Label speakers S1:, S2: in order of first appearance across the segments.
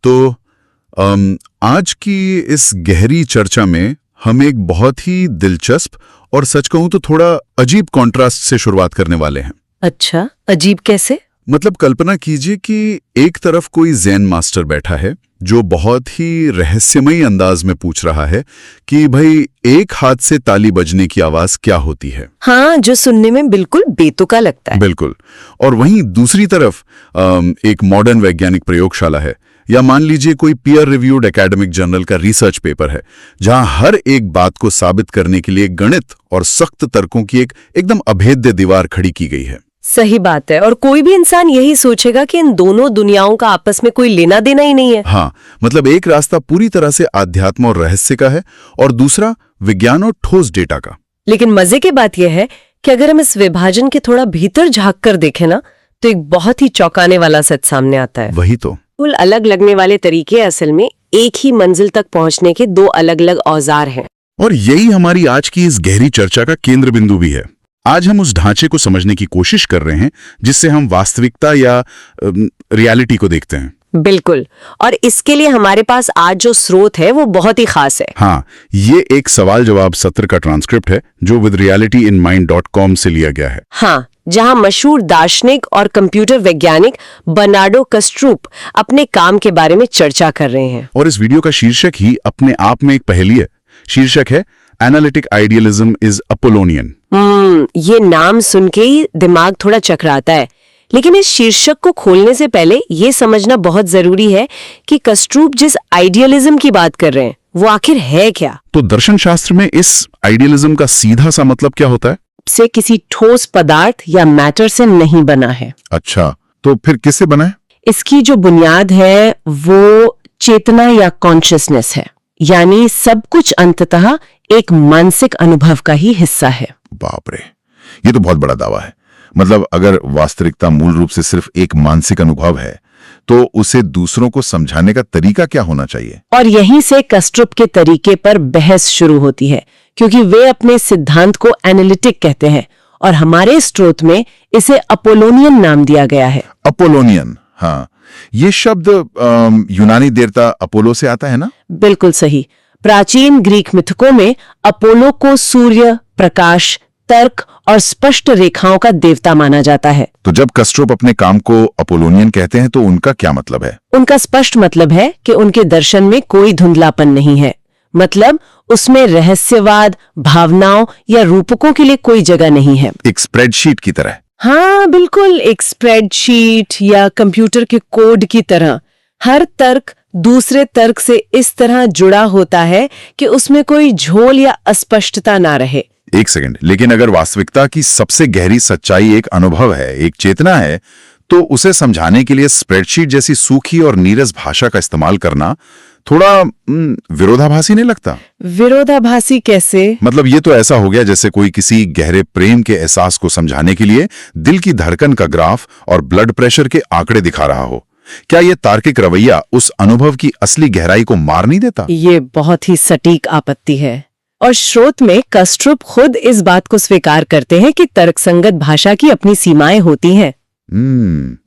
S1: तो आज की इस गहरी चर्चा में हम एक बहुत ही दिलचस्प और सच कहूं तो थोड़ा अजीब कॉन्ट्रास्ट से शुरुआत करने वाले हैं।
S2: अच्छा, अजीब कैसे?
S1: मतलब कल्पना कीजिए कि एक तरफ कोई ज़ेन मास्टर बैठा है जो बहुत ही रहस्यमयी अंदाज में पूछ रहा है कि भाई एक हाथ से ताली बजने की आवाज क्या होती है।
S2: हाँ, जो सुनने में बिल्कुल बेतुका लगता है।
S1: बिल्कुल। और वहीं दूसरी तरफ एक मॉडर्न वैज्ञानिक प्रयोगशाला है, या मान लीजिए कोई पीयर रिव्यूड एकेडमिक जर्नल का रिसर्च पेपर है, जहां हर एक बात को साबित करने के लिए गणित और सख्त तर्कों की एक एकदम अभेद्य दीवार खड़ी की गई है।
S2: सही बात है, और कोई भी इंसान यही सोचेगा कि इन दोनों दुनियाओं का आपस में कोई लेना देना ही नहीं है।
S1: हाँ, मतलब एक रास्ता पूरी तरह से आध्यात्म और रहस्य का है और दूसरा विज्ञान और ठोस डेटा का।
S2: लेकिन मजे की बात यह है कि अगर हम इस विभाजन के थोड़ा भीतर झांक कर देखें ना, तो एक बहुत ही चौंकाने वाला सच सामने आता है।
S1: वही तो।
S2: बिल्कुल अलग लगने वाले तरीके असल में एक ही मंजिल तक पहुंचने के दो अलग अलग औजार हैं।
S1: और यही हमारी आज की इस गहरी चर्चा का केंद्र बिंदु भी है। आज हम उस ढांचे को समझने की कोशिश कर रहे हैं जिससे हम वास्तविकता या रियलिटी को देखते हैं।
S2: बिल्कुल, और इसके लिए हमारे पास आज जो स्रोत है वो बहुत ही खास है।
S1: हाँ, ये एक सवाल जवाब सत्र का ट्रांसक्रिप्ट है जो withrealityinmind.com से लिया गया है।
S2: हाँ, जहां मशहूर दार्शनिक और कंप्यूटर वैज्ञानिक बर्नार्डो कस्ट्रूप अपने काम के बारे में चर्चा कर रहे हैं।
S1: और इस वीडियो का शीर्षक ही अपने आप में एक पहेली है। शीर्षक है एनालिटिक आइडियलिज्म इज अपोलोनियन।
S2: ये नाम सुन के ही दिमाग थोड़ा चकराता है, लेकिन इस शीर्षक को खोलने से पहले ये समझना बहुत जरूरी है कि कस्ट्रूप जिस आइडियलिज्म की बात कर रहे हैं वो आखिर है क्या।
S1: तो दर्शन शास्त्र में इस आइडियलिज्म का सीधा सा मतलब क्या होता है?
S2: से किसी ठोस पदार्थ या मैटर से नहीं बना है।
S1: अच्छा, तो फिर किससे बना है?
S2: इसकी जो बुनियाद है वो चेतना या कॉन्शियसनेस है, यानी सब कुछ अंततः एक मानसिक अनुभव का ही हिस्सा है।
S1: बाप रे, ये तो बहुत बड़ा दावा है। मतलब अगर वास्तविकता मूल रूप से सिर्फ एक मानसिक अनुभव है तो उसे दूसरों को समझाने का तरीका क्या होना चाहिए?
S2: और यहीं से कस्ट्रूप के तरीके पर बहस शुरू होती है, क्योंकि वे अपने सिद्धांत को एनालिटिक कहते हैं और हमारे स्रोत में इसे अपोलोनियन नाम दिया गया है।
S1: अपोलोनियन, हाँ, ये शब्द यूनानी देवता अपोलो से आता है ना?
S2: बिल्कुल सही। प्राचीन ग्रीक मिथकों में अपोलो को सूर्य, प्रकाश, तर्क और स्पष्ट रेखाओं का देवता माना जाता है।
S1: तो जब कस्ट्रूप अपने काम को अपोलोनियन कहते हैं तो उनका क्या मतलब है?
S2: उनका स्पष्ट मतलब है कि उनके दर्शन में कोई धुंधलापन नहीं है। मतलब उसमें रहस्यवाद, भावनाओं या रूपकों के लिए कोई जगह नहीं है।
S1: एक स्प्रेडशीट की तरह।
S2: हाँ बिल्कुल, एक स्प्रेडशीट या कंप्यूटर के कोड की तरह। हर तर्क दूसरे तर्क से इस तरह जुड़ा होता है कि उसमें कोई झोल या अस्पष्टता ना रहे।
S1: एक सेकंड, लेकिन अगर वास्तविकता की सबसे गहरी सच्चाई एक अनुभव है, एक चेतना है, तो उसे समझाने के लिए स्प्रेडशीट जैसी सूखी और नीरस भाषा का इस्तेमाल करना थोड़ा विरोधाभासी नहीं लगता?
S2: विरोधाभासी कैसे?
S1: मतलब ये तो ऐसा हो गया जैसे कोई किसी गहरे प्रेम के एहसास को समझाने के लिए दिल की धड़कन का ग्राफ और ब्लड प्रेशर के आंकड़े दिखा रहा हो। क्या ये तार्किक रवैया उस अनुभव की असली गहराई को मार नहीं देता?
S2: ये बहुत ही सटीक आपत्ति है, और स्रोत में कस्ट्रूप खुद इस बात को स्वीकार करते हैं कि तर्कसंगत भाषा की अपनी सीमाएं होती हैं।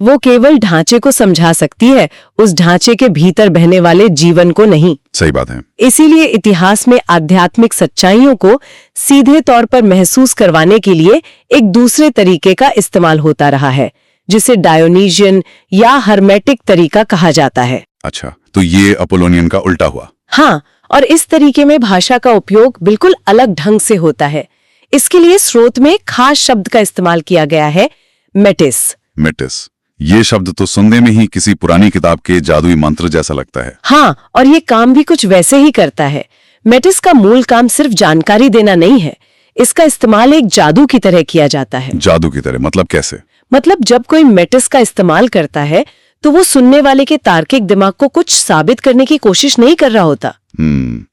S2: वो केवल ढांचे को समझा सकती है, उस ढांचे के भीतर बहने वाले जीवन को नहीं।
S1: सही बात है।
S2: इसीलिए इतिहास में आध्यात्मिक सच्चाइयों को सीधे तौर पर महसूस करवाने के लिए एक दूसरे तरीके का इस्तेमाल होता रहा है, जिसे डायोनीशियन या हर्मेटिक तरीका कहा जाता है।
S1: अच्छा, तो ये अपोलोनियन का उल्टा हुआ।
S2: हाँ, और इस तरीके में भाषा का उपयोग बिल्कुल अलग ढंग से होता है। इसके लिए स्रोत में खास शब्द का इस्तेमाल किया गया है, मेटिस।
S1: मेटिस, ये शब्द तो सुनने में ही किसी पुरानी किताब के जादुई मंत्र जैसा लगता है।
S2: हाँ, और ये काम भी कुछ वैसे ही करता है। मेटिस का मूल काम सिर्फ जानकारी देना नहीं है, इसका इस्तेमाल एक जादू की तरह किया जाता है।
S1: जादू की तरह मतलब कैसे?
S2: मतलब जब कोई मेटिस का इस्तेमाल करता है तो वो सुनने वाले के तार्किक दिमाग को कुछ साबित करने की कोशिश नहीं कर रहा होता,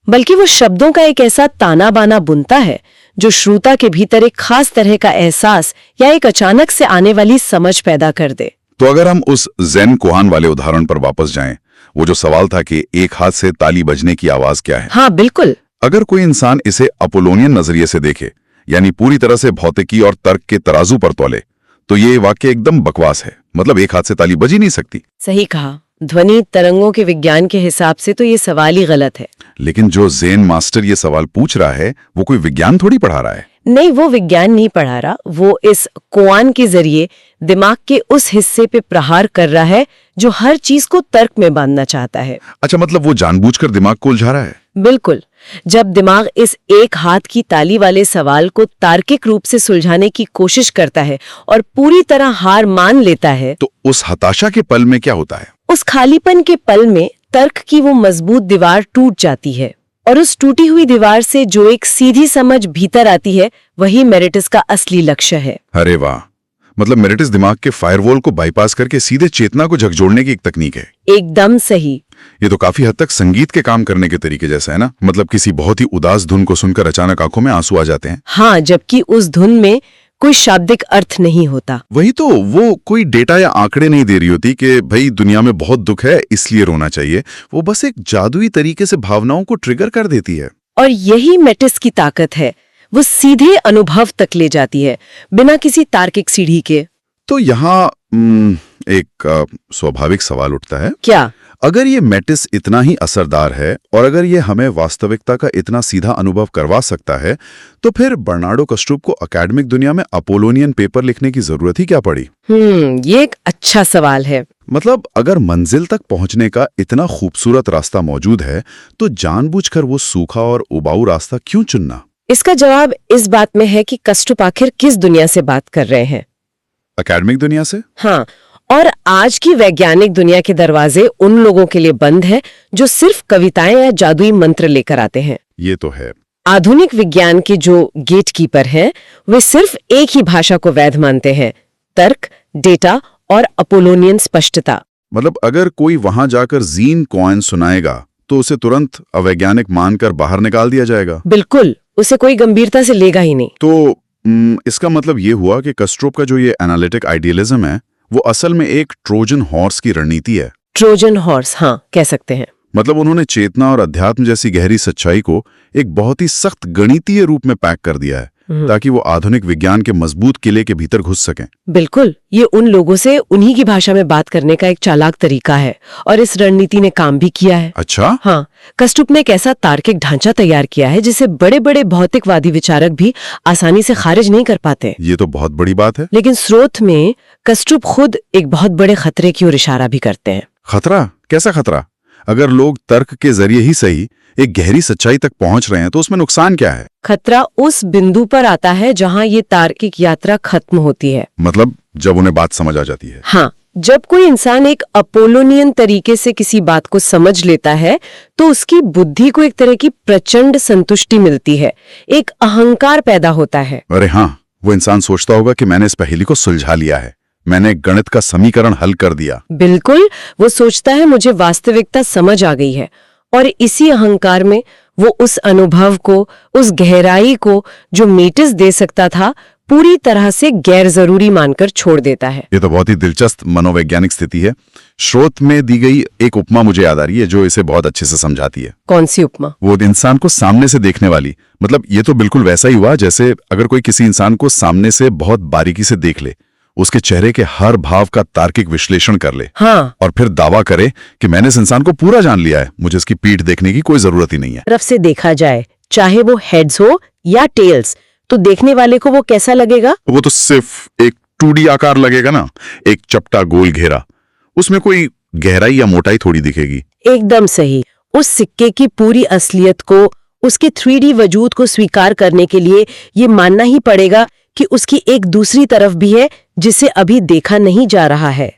S2: बल्कि वो शब्दों का एक ऐसा ताना बाना बुनता है जो श्रोता के भीतर एक खास तरह का एहसास या एक अचानक से आने वाली समझ पैदा कर दे।
S1: तो अगर हम उस ज़ेन कोहान वाले उदाहरण पर वापस जाएं, वो जो सवाल था कि एक हाथ से ताली बजने की आवाज क्या है।
S2: हाँ बिल्कुल।
S1: अगर कोई इंसान इसे अपोलोनियन नजरिए से देखे, यानी पूरी तरह से भौतिकी और तर्क के तराजू पर तोले, तो ये वाक्य एकदम बकवास है। मतलब एक हाथ से ताली बज ही नहीं सकती।
S2: सही कहा। ध्वनि तरंगों के विज्ञान के हिसाब से तो ये सवाल ही गलत है।
S1: लेकिन जो ज़ेन मास्टर ये सवाल पूछ रहा है वो कोई विज्ञान थोड़ी पढ़ा रहा है।
S2: नहीं, वो विज्ञान नहीं पढ़ा रहा, वो इस कोआन के जरिए दिमाग के उस हिस्से पे प्रहार कर रहा है जो हर चीज को तर्क में बांधना चाहता है।
S1: अच्छा, मतलब वो जानबूझकर दिमाग को उलझा रहा है।
S2: बिल्कुल। जब दिमाग इस एक हाथ की ताली वाले सवाल को तार्किक रूप से सुलझाने की कोशिश करता है और पूरी तरह हार मान लेता है,
S1: तो उस हताशा के पल में क्या होता है?
S2: उस खालीपन के पल में तर्क की वो मजबूत दीवार टूट जाती है और उस टूटी हुई दीवार से जो एक सीधी समझ भीतर आती है, वही मेरिटस का असली लक्ष्य है।
S1: अरे वाह, मतलब मेरिटस दिमाग के फायरवॉल को बाईपास करके सीधे चेतना को झकझोरने की एक तकनीक है।
S2: एकदम सही।
S1: ये तो काफी हद तक संगीत के काम करने के तरीके जैसा है ना। मतलब किसी बहुत ही उदास धुन को सुनकर अचानक आंखों में आंसू आ जाते हैं।
S2: हाँ, जबकि उस धुन में कोई शाब्दिक अर्थ नहीं होता।
S1: वही तो, वो कोई डेटा या आंकड़े नहीं दे रही होती कि भाई दुनिया में बहुत दुख है इसलिए रोना चाहिए। वो बस एक जादुई तरीके से भावनाओं को ट्रिगर कर देती है।
S2: और यही मेटिस की ताकत है, वो सीधे अनुभव तक ले जाती है बिना किसी तार्किक सीढ़ी के।
S1: तो यहाँ एक स्वाभाविक सवाल उठता है,
S2: क्या
S1: अगर ये मेटिस इतना ही असरदार है और अगर ये हमें वास्तविकता का इतना सीधा अनुभव करवा सकता है, तो फिर बर्नार्डो कस्ट्रूप को अकेडमिक दुनिया में अपोलोनियन पेपर लिखने की जरूरत ही क्या पड़ी?
S2: ये एक अच्छा सवाल है।
S1: मतलब अगर मंजिल तक पहुंचने का इतना खूबसूरत रास्ता मौजूद है, तो जानबूझकर वो सूखा और उबाऊ रास्ता क्यों चुनना?
S2: इसका जवाब इस बात में है कि कस्ट्रूप आखिर किस दुनिया से बात कर रहे हैं।
S1: अकेडमिक दुनिया से?
S2: हाँ, और आज की वैज्ञानिक दुनिया के दरवाजे उन लोगों के लिए बंद हैं जो सिर्फ कविताएं या जादुई मंत्र लेकर आते हैं।
S1: ये तो है।
S2: आधुनिक विज्ञान के जो गेटकीपर हैं, वे सिर्फ एक ही भाषा को वैध मानते हैं, तर्क, डेटा और अपोलोनियन स्पष्टता।
S1: मतलब अगर कोई वहां जाकर जीन कॉइन सुनाएगा तो उसे तुरंत अवैज्ञानिक मानकर बाहर निकाल दिया जाएगा।
S2: बिल्कुल, उसे कोई गंभीरता से लेगा ही नहीं।
S1: तो इसका मतलब ये हुआ कि कस्ट्रूप का जो ये एनालिटिक आइडियलिज्म है, वो असल में एक ट्रोजन हॉर्स की रणनीति है।
S2: ट्रोजन हॉर्स, हाँ, कह सकते हैं।
S1: मतलब उन्होंने चेतना और अध्यात्म जैसी गहरी सच्चाई को एक बहुत ही सख्त गणितीय रूप में पैक कर दिया है ताकि वो आधुनिक विज्ञान के मजबूत किले के भीतर घुस सकें।
S2: बिल्कुल, ये उन लोगों से उन्हीं की भाषा में बात करने का एक चालाक तरीका है और इस रणनीति ने काम भी किया है।
S1: अच्छा?
S2: हाँ, कस्ट्रूप ने एक ऐसा तार्किक ढांचा तैयार किया है जिसे बड़े बड़े भौतिकवादी विचारक भी आसानी से खारिज नहीं कर पाते।
S1: ये तो बहुत बड़ी बात है।
S2: लेकिन स्रोत में कस्ट्रूप खुद एक बहुत बड़े खतरे की ओर इशारा भी करते हैं।
S1: खतरा? कैसा खतरा? अगर लोग तर्क के जरिए ही सही एक गहरी सच्चाई तक पहुंच रहे हैं तो उसमें नुकसान क्या है?
S2: खतरा उस बिंदु पर आता है जहां ये तार्किक यात्रा खत्म होती है।
S1: मतलब जब उन्हें बात समझ आ जाती है।
S2: हाँ, जब कोई इंसान एक अपोलोनियन तरीके से किसी बात को समझ लेता है तो उसकी बुद्धि को एक तरह की प्रचंड संतुष्टि मिलती है, एक अहंकार पैदा होता है।
S1: अरे हाँ, वो इंसान सोचता होगा कि मैंने इस पहेली को सुलझा लिया है, मैंने गणित का समीकरण हल कर दिया।
S2: बिल्कुल, वो सोचता है मुझे वास्तविकता समझ आ गई है, और इसी अहंकार में वो उस अनुभव को, उस गहराई को जो मेटिस दे सकता था, पूरी तरह से गैर जरूरी मानकर छोड़ देता है।
S1: ये तो बहुत ही दिलचस्प मनोवैज्ञानिक स्थिति है। स्रोत में दी गई एक उपमा मुझे याद आ रही है जो इसे बहुत अच्छे से समझाती है।
S2: कौन सी उपमा?
S1: वो इंसान को सामने से देखने वाली। मतलब ये तो बिल्कुल वैसा ही हुआ जैसे अगर कोई किसी इंसान को सामने से बहुत बारीकी से देख ले, उसके चेहरे के हर भाव का तार्किक विश्लेषण कर ले,
S2: हाँ,
S1: और फिर दावा करे कि मैंने इस इंसान को पूरा जान लिया है, मुझे इसकी पीठ देखने की कोई जरूरत ही नहीं है।
S2: तरफ से देखा जाए, चाहे वो हेड्स हो या टेल्स, तो देखने वाले को वो कैसा लगेगा?
S1: वो तो सिर्फ एक 2D आकार लगेगा ना, एक चपटा गोल घेरा। उसमें कोई गहराई या मोटाई थोड़ी दिखेगी।
S2: एकदम सही। उस सिक्के की पूरी असलियत को, उसके 3D वजूद को स्वीकार करने के लिए ये मानना ही पड़ेगा कि उसकी एक दूसरी तरफ भी है जिसे अभी देखा नहीं जा रहा है।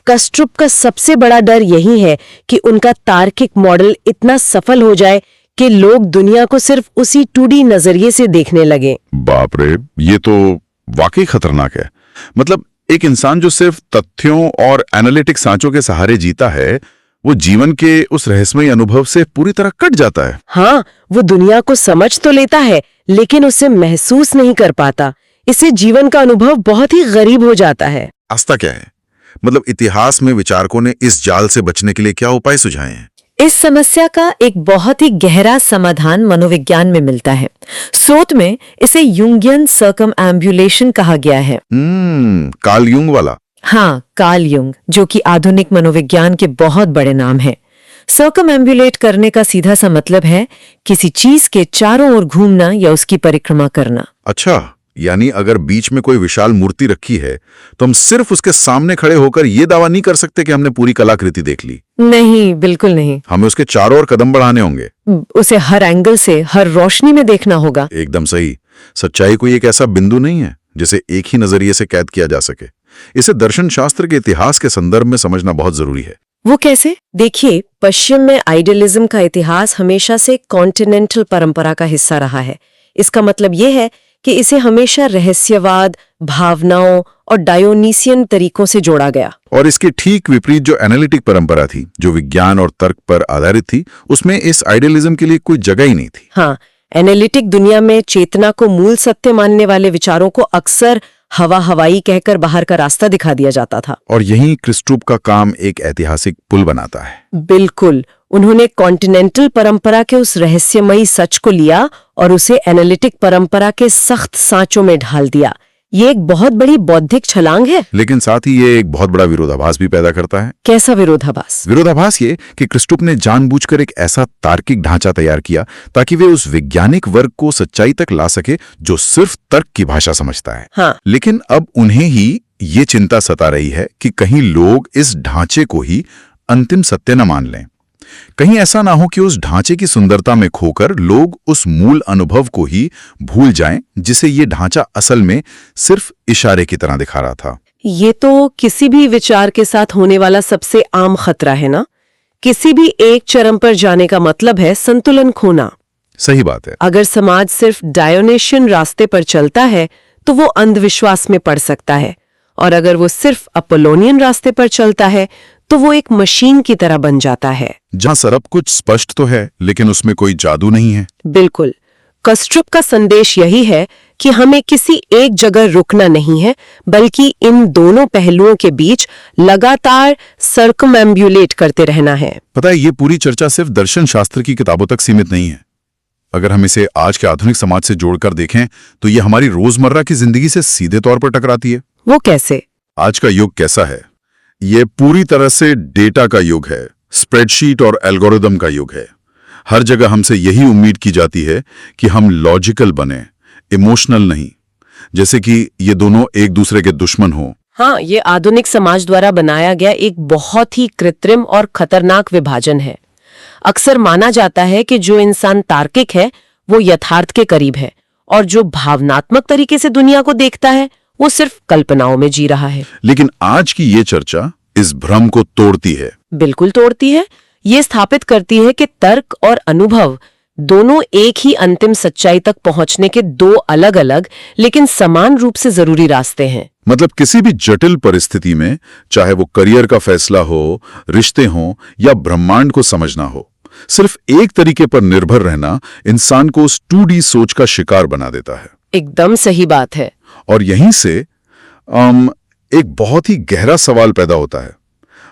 S2: कस्ट्रूप का सबसे बड़ा डर यही है कि उनका तार्किक मॉडल इतना सफल हो जाए कि लोग दुनिया को सिर्फ उसी 2D नजरिए से देखने लगे।
S1: बाप रे, ये तो वाकई खतरनाक है। मतलब एक इंसान जो सिर्फ तथ्यों और एनालिटिक सांचों के सहारे जीता है, वो जीवन के उस रहस्यमयी अनुभव से पूरी तरह कट जाता है।
S2: हाँ, वो दुनिया को समझ तो लेता है लेकिन उसे महसूस नहीं कर पाता। इससे जीवन का अनुभव बहुत ही गरीब हो जाता है।
S1: रास्ता क्या है? मतलब इतिहास में विचारकों ने इस जाल से बचने के लिए क्या उपाय सुझाए हैं?
S3: इस समस्या का एक बहुत ही गहरा समाधान मनोविज्ञान में मिलता है। स्रोत में इसे यूंगियन सर्कमएम्बुलेशन कहा गया है।
S1: कार्ल यूंग वाला?
S3: हाँ, कार्ल युंग, जो कि आधुनिक मनोविज्ञान के बहुत बड़े नाम हैं। सर्कमएम्बुलेट करने का सीधा सा मतलब है किसी चीज के चारों ओर घूमना या उसकी परिक्रमा करना।
S1: अच्छा, यानी अगर बीच में कोई विशाल मूर्ति रखी है तो हम सिर्फ उसके सामने खड़े होकर ये दावा नहीं कर सकते कि हमने पूरी कलाकृति देख ली।
S3: नहीं, बिल्कुल नहीं।
S1: हमें उसके चारों ओर कदम बढ़ाने होंगे।
S3: उसे हर एंगल से, हर रोशनी में देखना होगा।
S1: एकदम सही। सच्चाई कोई एक ऐसा बिंदु नहीं है जिसे एक ही नजरिए से कैद किया जा सके। इसे दर्शन शास्त्र के इतिहास के संदर्भ में समझना बहुत जरूरी है।
S3: वो कैसे?
S2: देखिए, पश्चिम में आइडियलिज्म का इतिहास हमेशा से कॉन्टिनेंटल परंपरा का हिस्सा रहा है। इसका मतलब ये है कि इसे हमेशा रहस्यवाद, भावनाओं और डायोनीसियन तरीकों से जोड़ा गया।
S1: और इसके ठीक विपरीत जो एनालिटिक परंपरा थी, जो विज्ञान और तर्क पर आधारित थी, उसमें इस आइडियलिज्म के लिए कोई जगह ही नहीं थी।
S2: हाँ, एनालिटिक दुनिया में चेतना को मूल सत्य मानने वाले विचारों को अक्सर हवाई कहकर बाहर का रास्ता दिखा दिया जाता था।
S1: और यही क्रिस्टुप का काम एक ऐतिहासिक पुल बनाता है।
S2: बिल्कुल, उन्होंने कॉन्टिनेंटल परंपरा के उस रहस्यमयी सच को लिया और उसे एनालिटिक परंपरा के सख्त सांचों में ढाल दिया। ये एक बहुत बड़ी बौद्धिक छलांग है।
S1: लेकिन साथ ही ये एक बहुत बड़ा विरोधाभास भी पैदा करता है।
S2: कैसा विरोधाभास?
S1: विरोधाभास ये कि क्रिस्टुप ने जानबूझकर एक ऐसा तार्किक ढांचा तैयार किया ताकि वे उस वैज्ञानिक वर्ग को सच्चाई तक ला सके जो सिर्फ तर्क की भाषा समझता है।
S2: हाँ।
S1: लेकिन अब उन्हें ही ये चिंता सता रही है कि कहीं लोग इस ढांचे को ही अंतिम सत्य न मान लें। कहीं ऐसा ना हो कि उस ढांचे की सुंदरता में खोकर लोग उस मूल अनुभव को ही भूल जाएं, जिसे ये ढांचा असल में सिर्फ इशारे की तरह दिखा रहा था।
S2: ये तो किसी भी विचार के साथ होने वाला सबसे आम खतरा है ना। किसी भी एक चरम पर जाने का मतलब है संतुलन खोना।
S1: सही बात है।
S2: अगर समाज सिर्फ डायोनेशियन रास्ते पर चलता है तो वो अंधविश्वास में पड़ सकता है, और अगर वो सिर्फ अपोलोनियन रास्ते पर चलता है तो वो एक मशीन की तरह बन जाता है,
S1: जहां सब कुछ स्पष्ट तो है लेकिन उसमें कोई जादू नहीं है।
S2: बिल्कुल। कस्ट्रुप का संदेश यही है कि हमें किसी एक जगह रुकना नहीं है, बल्कि इन दोनों पहलुओं के बीच लगातार सर्कमएम्बुलेट करते रहना है।
S1: पता है, ये पूरी चर्चा सिर्फ दर्शन शास्त्र की किताबों तक सीमित नहीं है। अगर हम इसे आज के आधुनिक समाज से जोड़कर देखें तो ये हमारी रोजमर्रा की जिंदगी से सीधे तौर पर टकराती है।
S2: वो कैसे?
S1: आज का युग कैसा है? ये पूरी तरह से डेटा का युग है, स्प्रेडशीट और एल्गोरिदम का युग है। हर जगह हमसे यही उम्मीद की जाती है कि हम लॉजिकल बने, इमोशनल नहीं, जैसे कि ये दोनों एक दूसरे के दुश्मन हो।
S2: हाँ, ये आधुनिक समाज द्वारा बनाया गया एक बहुत ही कृत्रिम और खतरनाक विभाजन है। अक्सर माना जाता है कि जो इंसान तार्किक है वो यथार्थ के करीब है, और जो भावनात्मक तरीके से दुनिया को देखता है वो सिर्फ कल्पनाओं में जी रहा है।
S1: लेकिन आज की ये चर्चा इस भ्रम को तोड़ती है।
S2: बिल्कुल तोड़ती है। ये स्थापित करती है कि तर्क और अनुभव दोनों एक ही अंतिम सच्चाई तक पहुंचने के दो अलग अलग लेकिन समान रूप से जरूरी रास्ते हैं।
S1: मतलब किसी भी जटिल परिस्थिति में, चाहे वो करियर का फैसला हो, रिश्ते हों या ब्रह्मांड को समझना हो, सिर्फ एक तरीके पर निर्भर रहना इंसान को उस 2D सोच का शिकार बना देता है।
S2: एकदम सही बात है।
S1: और यहीं से एक बहुत ही गहरा सवाल पैदा होता है।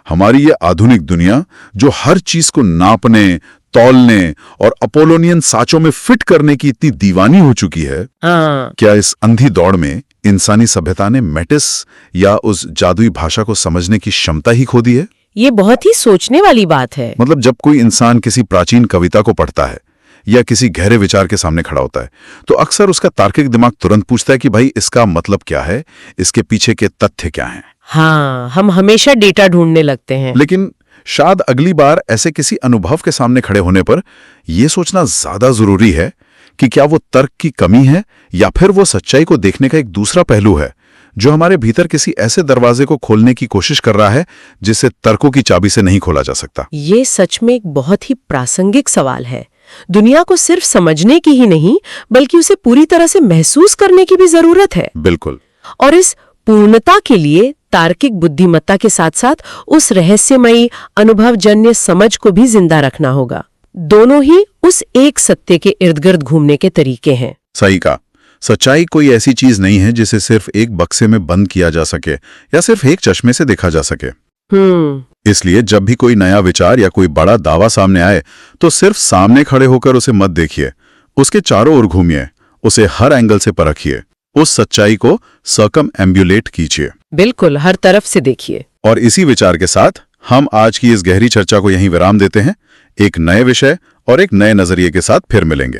S1: हमारी ये आधुनिक दुनिया जो हर चीज को नापने, तौलने और अपोलोनियन साँचों में फिट करने की इतनी दीवानी हो चुकी है,
S2: हाँ।
S1: क्या इस अंधी दौड़ में इंसानी सभ्यता ने मेटिस या उस जादुई भाषा को समझने की क्षमता ही खो दी है?
S2: ये बहुत ही सोचने वाली बात है।
S1: मतलब जब कोई इंसान किसी प्राचीन कविता को पढ़ता है या किसी गहरे विचार के सामने खड़ा होता है तो अक्सर उसका तार्किक दिमाग तुरंत पूछता है कि भाई इसका मतलब क्या है, इसके पीछे के तथ्य क्या हैं।
S2: हाँ, हम हमेशा डेटा ढूंढने लगते हैं।
S1: लेकिन शायद अगली बार ऐसे किसी अनुभव के सामने खड़े होने पर यह सोचना ज्यादा जरूरी है कि क्या वो तर्क की कमी है या फिर वो सच्चाई को देखने का एक दूसरा पहलू है जो हमारे भीतर किसी ऐसे दरवाजे को खोलने की कोशिश कर रहा है जिसे तर्कों की चाबी से नहीं खोला जा सकता।
S2: ये सच में एक बहुत ही प्रासंगिक सवाल है। दुनिया को सिर्फ समझने की ही नहीं बल्कि उसे पूरी तरह से महसूस करने की भी जरूरत है।
S1: बिल्कुल।
S2: और इस पूर्णता के लिए तार्किक बुद्धिमत्ता के साथ साथ उस रहस्यमयी अनुभवजन्य समझ को भी जिंदा रखना होगा। दोनों ही उस एक सत्य के इर्द गिर्द घूमने के तरीके हैं।
S1: सही कहा। सच्चाई कोई ऐसी चीज नहीं है जिसे सिर्फ एक बक्से में बंद किया जा सके या सिर्फ एक चश्मे से देखा जा सके। इसलिए जब भी कोई नया विचार या कोई बड़ा दावा सामने आए तो सिर्फ सामने खड़े होकर उसे मत देखिए, उसके चारों ओर घूमिए, उसे हर एंगल से परखिए। उस सच्चाई को सर्कम एम्ब्यूलेट कीजिए।
S3: बिल्कुल, हर तरफ से देखिए।
S1: और इसी विचार के साथ हम आज की इस गहरी चर्चा को यहीं विराम देते हैं। एक नए विषय और एक नए नजरिए के साथ फिर मिलेंगे।